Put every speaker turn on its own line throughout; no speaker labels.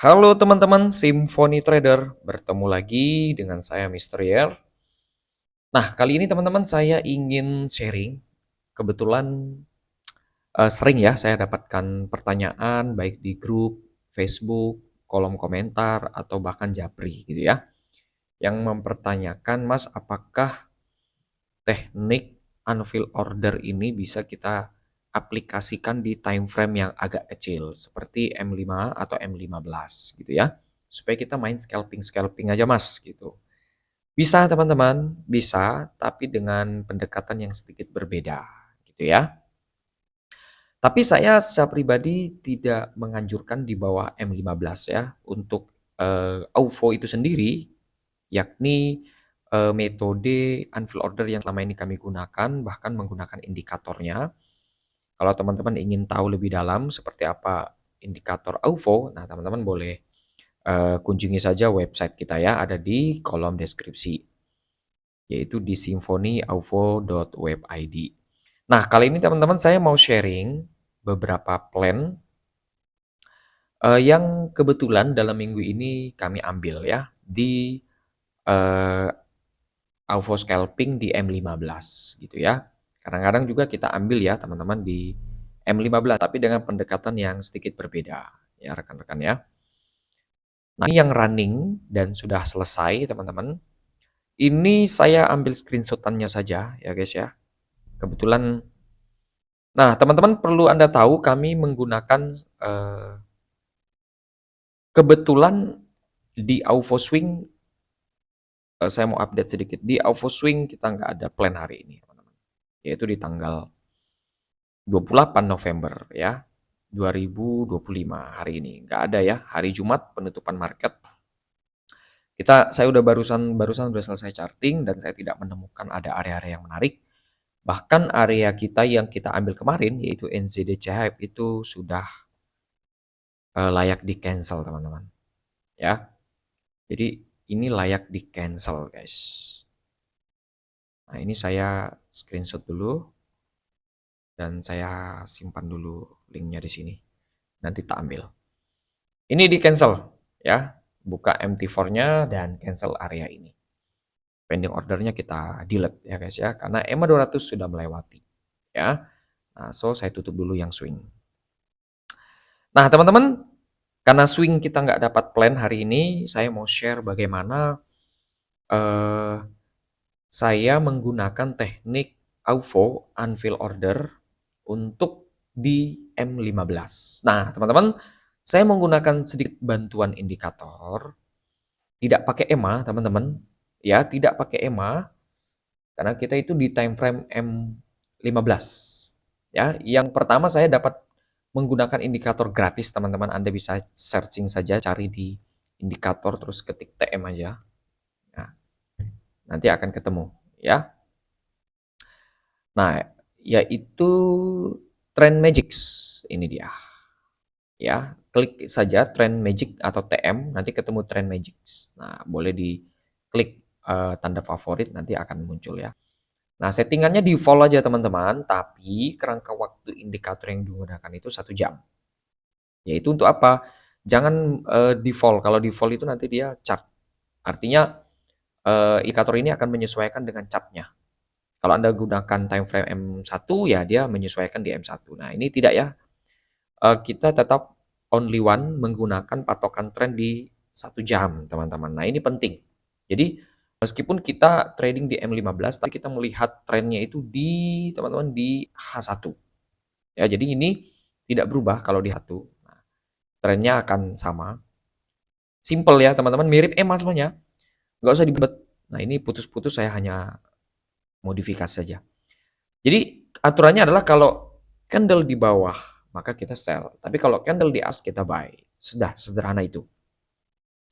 Halo teman-teman Symphony Trader, bertemu lagi dengan saya Mr. Yer. Nah, kali ini teman-teman saya ingin sharing. Kebetulan sering ya saya dapatkan pertanyaan baik di grup, Facebook, kolom komentar, atau bahkan Japri gitu ya. Yang mempertanyakan, Mas, apakah teknik unfill order ini bisa kita aplikasikan di time frame yang agak kecil seperti M5 atau M15 gitu ya. Supaya kita main scalping-scalping aja Mas gitu. Bisa teman-teman, bisa, tapi dengan pendekatan yang sedikit berbeda gitu ya. Tapi saya secara pribadi tidak menganjurkan di bawah M15 ya untuk AUVO itu sendiri, yakni metode unfill order yang selama ini kami gunakan, bahkan menggunakan indikatornya. Kalau teman-teman ingin tahu lebih dalam seperti apa indikator AUVO, nah teman-teman boleh kunjungi saja website kita ya, ada di kolom deskripsi, yaitu di symphonyauvo.webid. Nah, kali ini teman-teman saya mau sharing beberapa plan yang kebetulan dalam minggu ini kami ambil ya di eh, AUVO scalping di M15 gitu ya. Kadang-kadang juga kita ambil ya teman-teman di M15 tapi dengan pendekatan yang sedikit berbeda ya rekan-rekan ya. Nah, ini yang running dan sudah selesai teman-teman. Ini saya ambil screenshotannya saja ya guys ya. Kebetulan, nah teman-teman perlu Anda tahu kami menggunakan eh, kebetulan di AUVO Swing, saya mau update sedikit. Di AUVO Swing kita nggak ada plan hari ini teman-teman. Yaitu di tanggal 28 November ya 2025 hari ini. Nggak ada ya, hari Jumat penutupan market. Saya udah barusan udah selesai charting dan saya tidak menemukan ada area-area yang menarik. Bahkan area kita yang kita ambil kemarin yaitu NZD CHF itu sudah layak di cancel teman-teman ya. Jadi ini layak di cancel guys. Nah ini saya screenshot dulu dan saya simpan dulu linknya di sini. Nanti tak ambil. Ini di cancel ya. Buka MT4-nya dan cancel area ini. Pending ordernya kita delete ya guys ya. Karena EMA 200 sudah melewati ya. Nah so saya tutup dulu yang swing. Nah teman-teman, karena swing kita nggak dapat plan hari ini, saya mau share bagaimana eh, saya menggunakan teknik AUVO unfill order untuk di M15. Nah, teman-teman, saya menggunakan sedikit bantuan indikator, tidak pakai EMA, teman-teman. Ya, tidak pakai EMA karena kita itu di time frame M15. Ya, yang pertama saya dapat menggunakan indikator gratis, teman-teman. Anda bisa searching saja, cari di indikator terus ketik TM aja. Nah, nanti akan ketemu, ya. Nah, yaitu Trend Magics. Ini dia. Ya, klik saja Trend Magic atau TM, nanti ketemu Trend Magics. Nah, boleh diklik tanda favorit, nanti akan muncul ya. Nah, settingannya default aja teman-teman, tapi kerangka waktu indikator yang digunakan itu 1 jam. Yaitu untuk apa? Jangan default. Kalau default itu nanti dia chart. Artinya indikator ini akan menyesuaikan dengan chartnya. Kalau Anda gunakan time frame M1 ya dia menyesuaikan di M1. Nah, ini tidak ya. Kita tetap only one menggunakan patokan tren di 1 jam, teman-teman. Nah, ini penting. Jadi, meskipun kita trading di M15, tapi kita melihat trennya itu di teman-teman di H1. Ya, jadi ini tidak berubah kalau di H1. Nah, trennya akan sama. Simple ya, teman-teman. Mirip EMA semuanya. Nggak usah dibet. Nah, ini putus-putus saya hanya modifikasi saja. Jadi aturannya adalah kalau candle di bawah maka kita sell. Tapi kalau candle di atas kita buy. Sudah sederhana itu.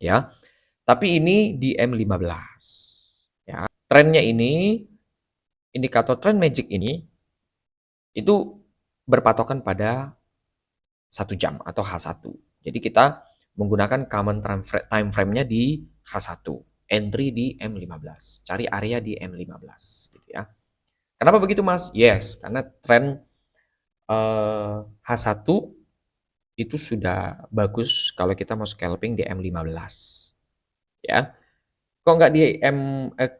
Ya. Tapi ini di M15. Ya. Trennya ini indikator trend magic ini itu berpatokan pada 1 jam atau H1. Jadi kita menggunakan common time frame-nya di H1. Entry di M15. Cari area di M15 gitu ya. Kenapa begitu Mas? Yes, karena tren H1 itu sudah bagus kalau kita mau scalping di M15 ya. Kok nggak di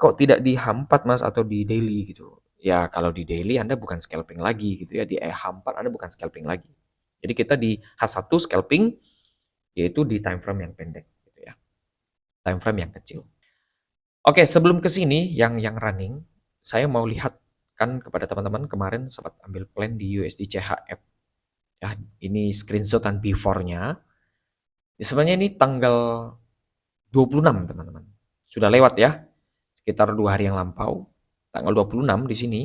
kok tidak di H4 Mas atau di daily gitu? Ya kalau di daily Anda bukan scalping lagi gitu ya, di H4 Anda bukan scalping lagi. Jadi kita di H1 scalping yaitu di time frame yang pendek gitu ya. Time frame yang kecil. Oke, sebelum ke sini yang running, saya mau lihat kan kepada teman-teman kemarin sempat ambil plan di USD CHF ya. Ini screenshotan before-nya. Ya, sebenarnya ini tanggal 26 teman-teman. Sudah lewat ya. Sekitar 2 hari yang lampau. Tanggal 26 di sini.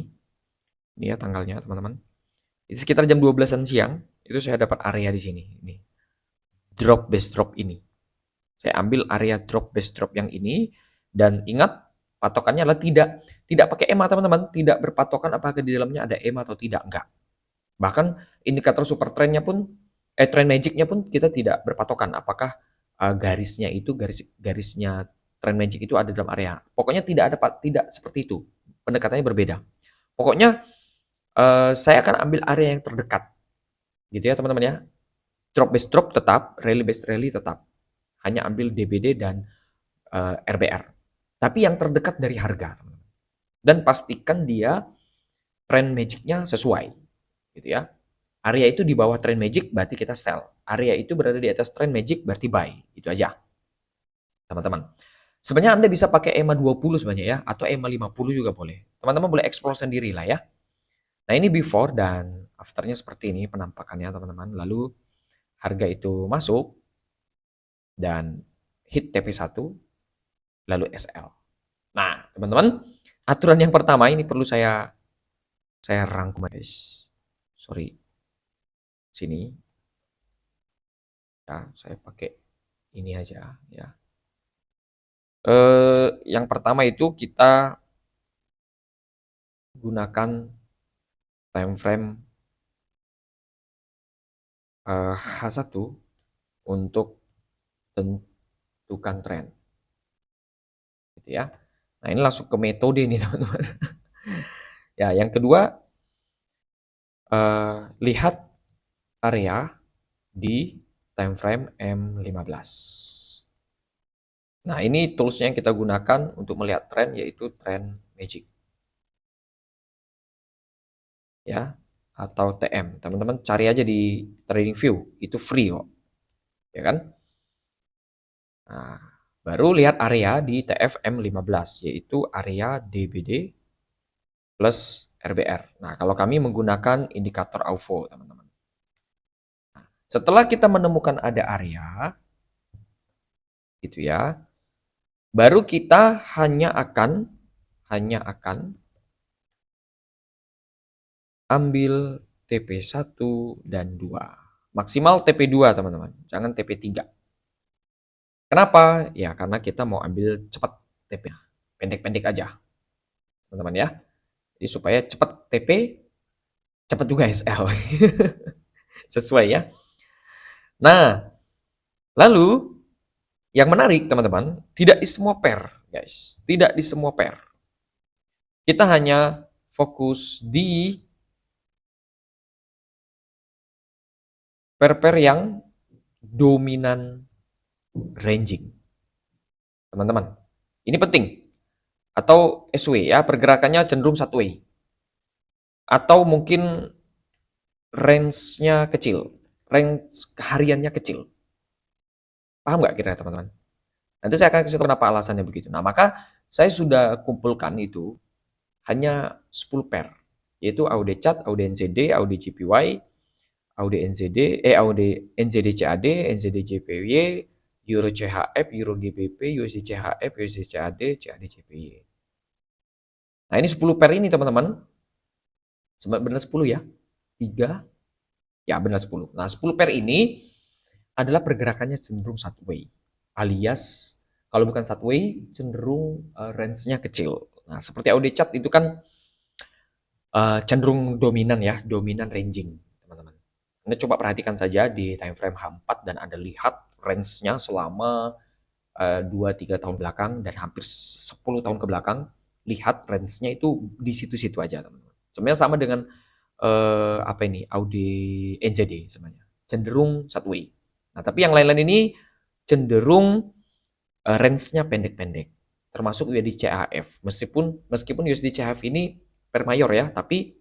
Ini ya tanggalnya teman-teman. Itu sekitar jam 12-an siang itu saya dapat area di sini. Ini. Drop base drop ini. Saya ambil area drop base drop yang ini dan ingat patokannya adalah tidak pakai EMA teman-teman, tidak berpatokan apakah di dalamnya ada EMA atau tidak, enggak. Bahkan indikator super trendnya pun trend magicnya pun kita tidak berpatokan apakah garisnya itu garisnya trend magic itu ada dalam area. Pokoknya tidak seperti itu. Pendekatannya berbeda. Pokoknya saya akan ambil area yang terdekat. Gitu ya teman-teman ya. Drop base drop tetap, rally base rally tetap. Hanya ambil DBD dan RBR. Tapi yang terdekat dari harga, teman-teman. Dan pastikan dia trend magicnya sesuai. Gitu ya. Area itu di bawah trend magic berarti kita sell. Area itu berada di atas trend magic berarti buy. Itu aja. Teman-teman. Sebenarnya Anda bisa pakai EMA 20 sebenarnya ya atau EMA 50 juga boleh. Teman-teman boleh explore sendiri lah ya. Nah, ini before dan afternya seperti ini penampakannya teman-teman. Lalu harga itu masuk dan hit TP1 lalu SL. Nah, teman-teman, aturan yang pertama ini perlu saya rangkum guys. Sorry. Sini. Ya, saya pakai ini aja ya. Yang pertama itu kita gunakan time frame H1 untuk tentukan tren. Gitu ya. Nah, ini langsung ke metode nih, teman-teman. Ya, yang kedua lihat area di time frame M15. Nah, ini toolsnya yang kita gunakan untuk melihat tren yaitu trend magic. Ya, atau TM. Teman-teman cari aja di TradingView, itu free kok. Ya kan? Nah, baru lihat area di TFM 15 yaitu area DBD plus RBR. Nah, kalau kami menggunakan indikator AUFO, teman-teman. Nah, setelah kita menemukan ada area gitu ya, baru kita hanya akan ambil TP1 dan 2. Maksimal TP2, teman-teman. Jangan TP3. Kenapa? Ya, karena kita mau ambil cepat TP. Pendek-pendek aja, teman-teman ya. Jadi supaya cepat TP, cepat juga SL. Sesuai ya. Nah, lalu yang menarik, teman-teman, tidak di semua pair, guys. Tidak di semua pair. Kita hanya fokus di pair-pair yang dominan ranging. Teman-teman, ini penting. Atau SW ya, pergerakannya cenderung satu way. Atau mungkin range-nya kecil. Range hariannya kecil. Paham nggak kira teman-teman? Nanti saya akan kasih tahu kenapa alasannya begitu. Nah, maka saya sudah kumpulkan itu hanya 10 pair. Yaitu AUD CHAD, AUD NZD, AUD JPY, AUD NZD, AUD NZD CAD, NZD JPY, Euro CHF, Euro GBP, USD CHF, USD CAD, CAD JPY. Nah, ini 10 pair ini teman-teman. Benar 10 ya? 3, ya benar 10. Nah, 10 pair ini adalah pergerakannya cenderung satu way. Alias, kalau bukan satu way, cenderung range-nya kecil. Nah, seperti AUD chart itu kan cenderung dominan ya, dominan ranging, teman-teman. Anda coba perhatikan saja di time frame H4 dan Anda lihat range-nya selama 2-3 tahun belakang dan hampir 10 tahun ke belakang, lihat range-nya itu di situ-situ aja, teman-teman. Sebenarnya sama dengan apa ini, AUD NZD sebenarnya. cenderung sideways. Nah, tapi yang lain-lain ini cenderung range-nya pendek-pendek, termasuk USD CHF. Meskipun USD CHF ini per mayor ya, tapi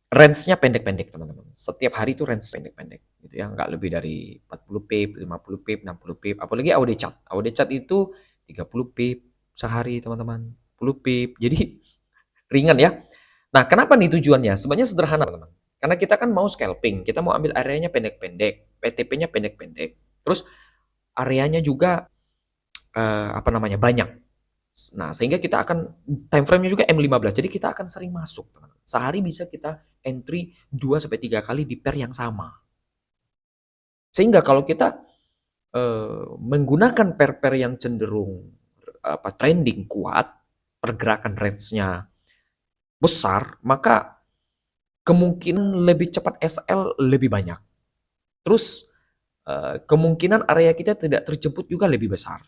range-nya pendek-pendek teman-teman. Setiap hari itu range pendek-pendek gitu ya, nggak lebih dari 40 pip, 50 pip, 60 pip. Apalagi AUD chart. AUD chart itu 30 pip sehari teman-teman, 10 pip. Jadi ringan ya. Nah, kenapa nih tujuannya? Sebenarnya sederhana teman-teman. Karena kita kan mau scalping, kita mau ambil areanya pendek-pendek, PTP-nya pendek-pendek. Terus areanya juga apa namanya banyak. Nah, sehingga kita akan time frame-nya juga M15. Jadi kita akan sering masuk, teman-teman. Sehari bisa kita entry 2 sampai 3 kali di pair yang sama. Sehingga kalau kita menggunakan pair-pair yang cenderung trending kuat, pergerakan range-nya besar, maka kemungkinan lebih cepat SL lebih banyak. Terus kemungkinan area kita tidak terjemput juga lebih besar.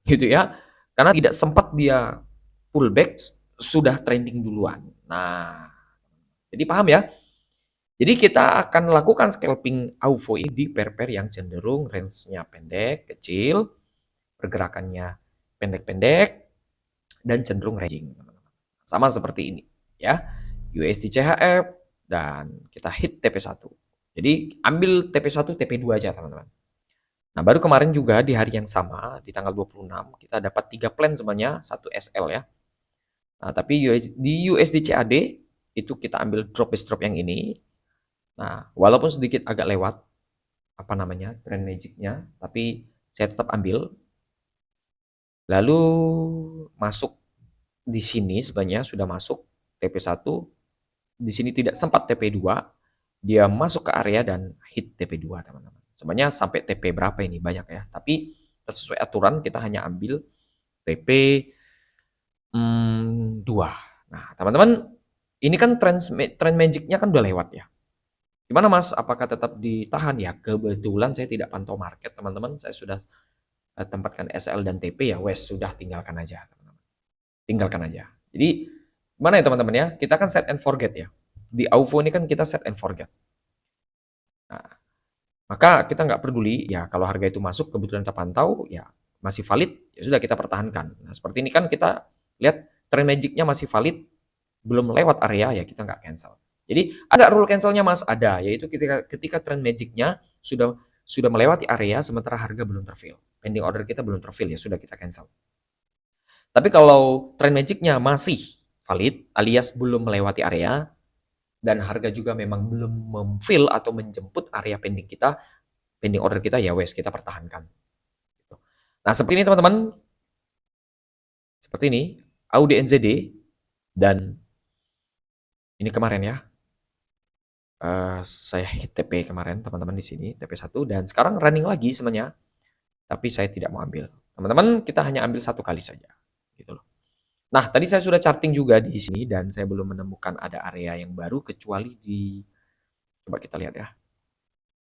Gitu ya. Karena tidak sempat dia pullback sudah trending duluan. Nah, jadi paham ya? Jadi kita akan lakukan scalping AUFO ini di pair-pair yang cenderung range-nya pendek, kecil, pergerakannya pendek-pendek, dan cenderung ranging. Sama seperti ini ya. USD CHF dan kita hit TP1. Jadi ambil TP1, TP2 aja teman-teman. Nah, baru kemarin juga di hari yang sama, di tanggal 26, kita dapat 3 plan sebenarnya, 1 SL ya. Nah, tapi di USD CAD itu kita ambil drop base drop yang ini. Nah, walaupun sedikit agak lewat apa namanya trend magicnya, tapi saya tetap ambil. Lalu masuk di sini sebenarnya sudah masuk TP1. Di sini tidak sempat TP2, dia masuk ke area dan hit TP2 teman-teman. Sebenarnya sampai TP berapa ini banyak ya, tapi sesuai aturan kita hanya ambil TP 2. Nah, teman-teman, ini kan trend magicnya kan udah lewat ya. Gimana Mas? Apakah tetap ditahan ya? Kebetulan saya tidak pantau market, teman-teman. Saya sudah tempatkan SL dan TP ya, wes sudah tinggalkan aja, teman-teman. Tinggalkan aja. Jadi gimana ya teman-teman ya? Kita kan set and forget ya. Di AUFO ini kan kita set and forget. Nah, maka kita nggak peduli ya kalau harga itu masuk kebetulan kita pantau ya masih valid ya sudah kita pertahankan. Nah, seperti ini kan kita lihat trend magicnya masih valid, belum lewat area ya kita nggak cancel. Jadi ada rule cancelnya Mas, ada yaitu ketika trend magicnya sudah melewati area sementara harga belum terfill. Pending order kita belum terfill ya sudah kita cancel. Tapi kalau trend magicnya masih valid alias belum melewati area dan harga juga memang belum memfill atau menjemput area pending order kita ya wes kita pertahankan. Nah, seperti ini teman-teman. Seperti ini AUD NZD dan ini kemarin ya. Saya hit TP kemarin teman-teman di sini TP1 dan sekarang running lagi sebenarnya. Tapi saya tidak mau ambil. Teman-teman, kita hanya ambil satu kali saja gitu loh. Nah, tadi saya sudah charting juga di sini dan saya belum menemukan ada area yang baru kecuali di coba kita lihat ya.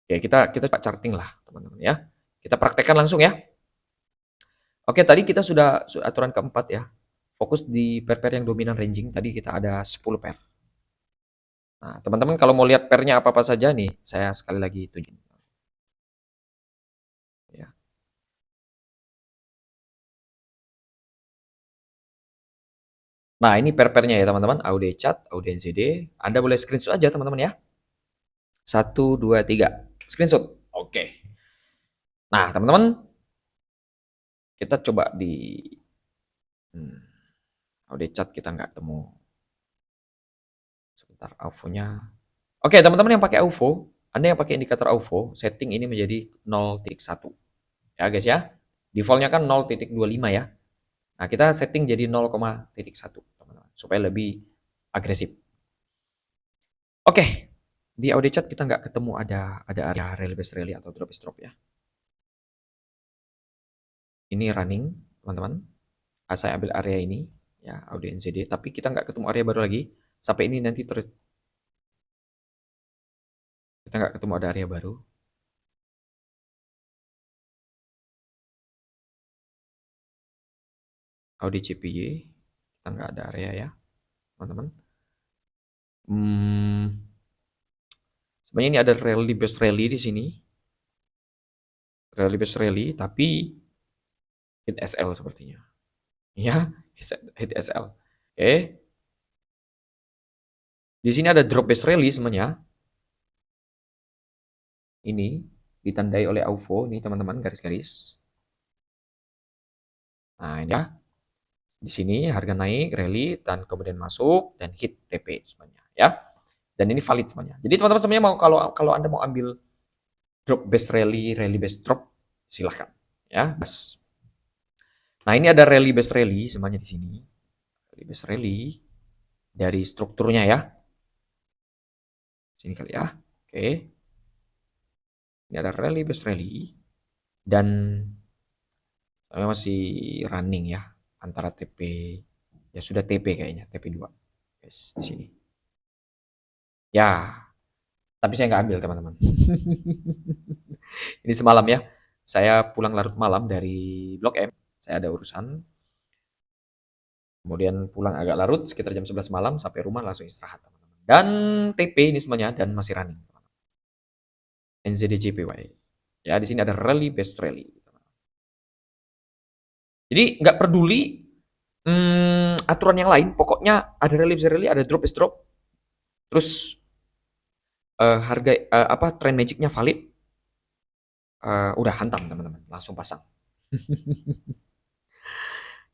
Oke, kita coba charting lah, teman-teman ya. Kita praktekkan langsung ya. Oke, tadi kita sudah aturan keempat ya. Fokus di pair-pair yang dominan ranging. Tadi kita ada 10 pair. Nah, teman-teman kalau mau lihat pairnya apa-apa saja nih, saya sekali lagi tunjukin. Ya. Nah, ini pair-pairnya ya teman-teman. AUD Chat, AUD NZD. Anda boleh screenshot aja teman-teman ya. 1, 2, 3. Screenshot. Oke. Nah, teman-teman, kita coba di AUD Chat kita nggak temu. Sebentar, AUFO-nya. Oke, teman-teman yang pakai AUFO, Anda yang pakai indikator AUFO, setting ini menjadi 0.1. Ya guys ya. Defaultnya kan 0.25 ya. Nah, kita setting jadi 0,1 teman-teman supaya lebih agresif. Oke, di Audi Chat kita nggak ketemu ada area rally base rally atau drop base drop ya. Ini running teman-teman. Saya ambil area ini ya Audi NZD, tapi kita nggak ketemu area baru lagi sampai ini nanti kita nggak ketemu ada area baru. Audi CPY kita nggak ada area ya teman-teman. Sebenarnya ini ada rally base rally di sini. Rally base rally, tapi hit SL sepertinya. Ya, hit SL. Oke. Di sini ada drop base rally sebenarnya. Ini ditandai oleh AUFO, ini teman-teman garis-garis. Nah, ini ya. Di sini harga naik, rally, dan kemudian masuk dan hit TP sebenarnya ya. Dan ini valid sebenarnya. Jadi teman-teman sebenarnya mau kalau Anda mau ambil drop base rally, rally base drop, silahkan ya. Bas. Nah, ini ada rally base rally sebenarnya di sini. Rally base rally dari strukturnya ya. Sini kali ya. Oke. Ini ada rally base rally dan masih running ya antara TP ya sudah TP kayaknya TP2 guys di sini ya, tapi saya nggak ambil teman-teman. Ini semalam ya, saya pulang larut malam dari Blok M, saya ada urusan, kemudian pulang agak larut sekitar jam 11 malam, sampai rumah langsung istirahat teman-teman. Dan TP ini semuanya dan masih running. NZDJPY. Ya, di sini ada rally best rally. Jadi nggak peduli aturan yang lain, pokoknya ada rally best rally, ada drop best drop, terus harga trend magicnya valid, udah hantam teman-teman, langsung pasang.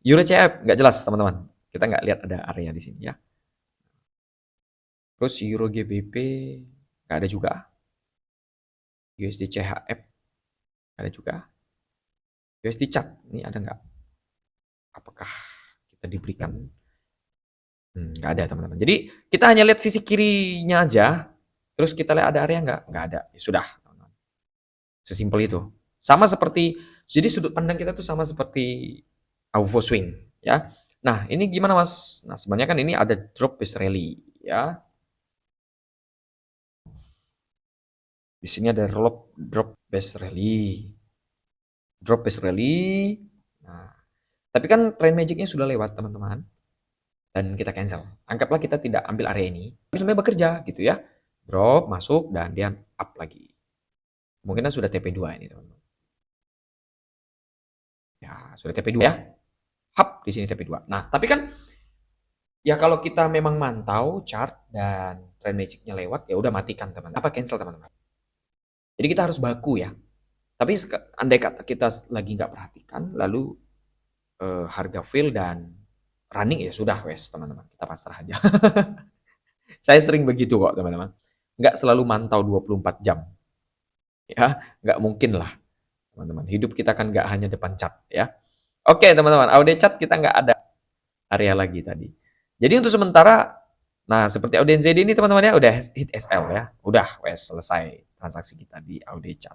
Euro CF nggak jelas teman-teman, kita nggak lihat ada area di sini ya. Terus Euro GBP nggak ada juga, USD CHF nggak ada juga, USD CAD ini ada nggak? Apakah kita diberikan? Nggak ada teman-teman. Jadi kita hanya lihat sisi kirinya aja, terus kita lihat ada area nggak ada, ya sudah teman-teman. Sesimpel itu. Sama seperti, jadi sudut pandang kita tuh sama seperti AUFO swing ya. Nah, ini gimana Mas? Nah, sebenarnya kan ini ada drop base rally ya. Di sini ada drop base rally. Drop base rally. Nah, tapi kan trend magicnya sudah lewat teman-teman. Dan kita cancel. Anggaplah kita tidak ambil area ini. Tapi sebenarnya bekerja gitu ya. Drop, masuk, dan dia up lagi. Mungkin sudah TP2 ini teman-teman. Ya, sudah TP2 ya. Hap di sini TP2. Nah, tapi kan ya kalau kita memang mantau chart dan trend magicnya lewat, ya udah matikan teman. Apa cancel teman-teman? Jadi kita harus baku ya. Tapi andai kata kita lagi nggak perhatikan, lalu harga fail dan running, ya sudah wes teman-teman, kita pasrah aja. Saya sering begitu kok teman-teman. Nggak selalu mantau 24 jam. Ya, nggak mungkin lah teman-teman. Hidup kita kan nggak hanya depan cat ya. Oke teman-teman, audio chat kita nggak ada area lagi tadi. Jadi untuk sementara, nah seperti Auden ZD ini teman-teman ya, udah hit SL ya. Udah wes selesai transaksi kita di audio chat.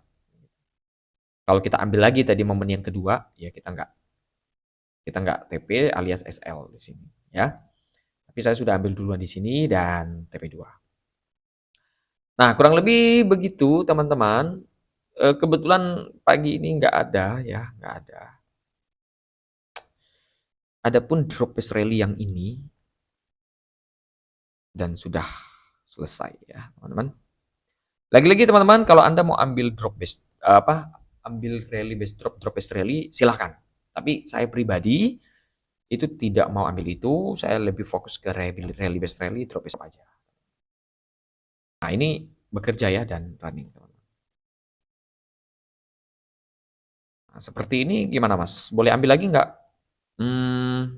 Kalau kita ambil lagi tadi momen yang kedua, ya kita nggak TP alias SL di sini ya. Tapi saya sudah ambil duluan di sini dan TP2. Nah, kurang lebih begitu teman-teman. Kebetulan pagi ini nggak ada ya, nggak ada. Adapun drop base rally yang ini dan sudah selesai ya, teman-teman. Lagi-lagi teman-teman, kalau Anda mau ambil drop base ambil rally base drop base rally, silahkan. Tapi saya pribadi itu tidak mau ambil itu, saya lebih fokus ke rally base rally, drop base aja. Nah, ini bekerja ya dan running, teman-teman. Nah, seperti ini gimana Mas? Boleh ambil lagi nggak?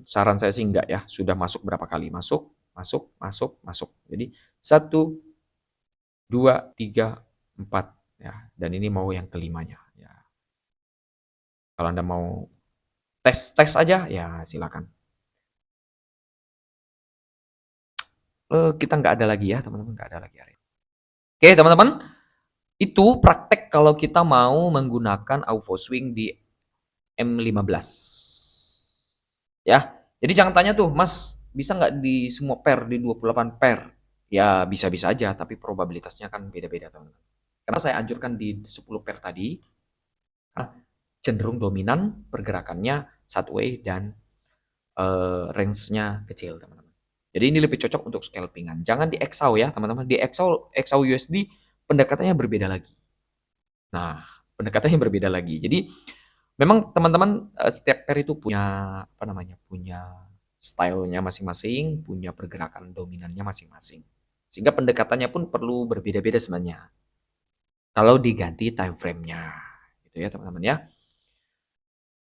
Saran saya sih enggak ya, sudah masuk berapa kali? Masuk, masuk, masuk, masuk. Jadi 1, 2, 3, 4 ya. Dan ini mau yang kelimanya ya. Kalau Anda mau tes aja ya silakan. Kita nggak ada lagi ya teman-teman, nggak ada lagi area. Oke teman-teman, itu praktek kalau kita mau menggunakan AUFO swing di M15 ya. Jadi jangan tanya tuh, Mas bisa nggak di semua pair, di 28 pair? Ya bisa-bisa aja, tapi probabilitasnya kan beda-beda teman-teman. Karena saya anjurkan di 10 pair tadi, cenderung dominan pergerakannya sideway dan range-nya kecil teman-teman. Jadi ini lebih cocok untuk scalpingan. Jangan di EXAU ya teman-teman. Di EXAU USD pendekatannya berbeda lagi. Nah, pendekatannya berbeda lagi. Jadi memang teman-teman setiap pair itu punya apa namanya? Punya stylenya masing-masing, punya pergerakan dominannya masing-masing. Sehingga pendekatannya pun perlu berbeda-beda sebenarnya. Kalau diganti time frame-nya. Gitu ya, teman-teman ya.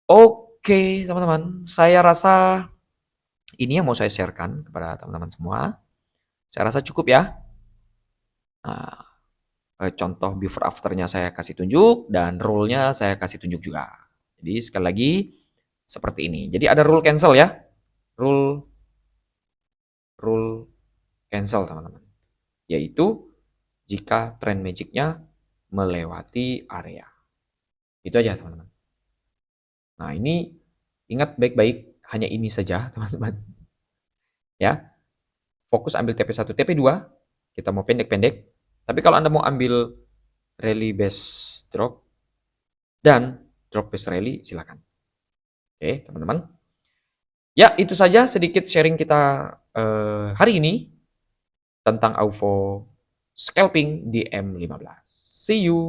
Oke, teman-teman. Saya rasa ini yang mau saya sharekan kepada teman-teman semua. Saya rasa cukup ya. Nah, contoh before afternya saya kasih tunjuk dan rule-nya saya kasih tunjuk juga. Jadi sekali lagi seperti ini. Jadi ada rule cancel ya. Rule rule cancel teman-teman. Yaitu jika trend magic-nya melewati area. Itu aja teman-teman. Nah, ini ingat baik-baik hanya ini saja teman-teman. Ya. Fokus ambil TP1, TP2 kita mau pendek-pendek. Tapi kalau Anda mau ambil rally base drop dan drop base rally silakan. Oke, teman-teman. Ya, itu saja sedikit sharing kita hari ini tentang AUVO scalping di M15. See you.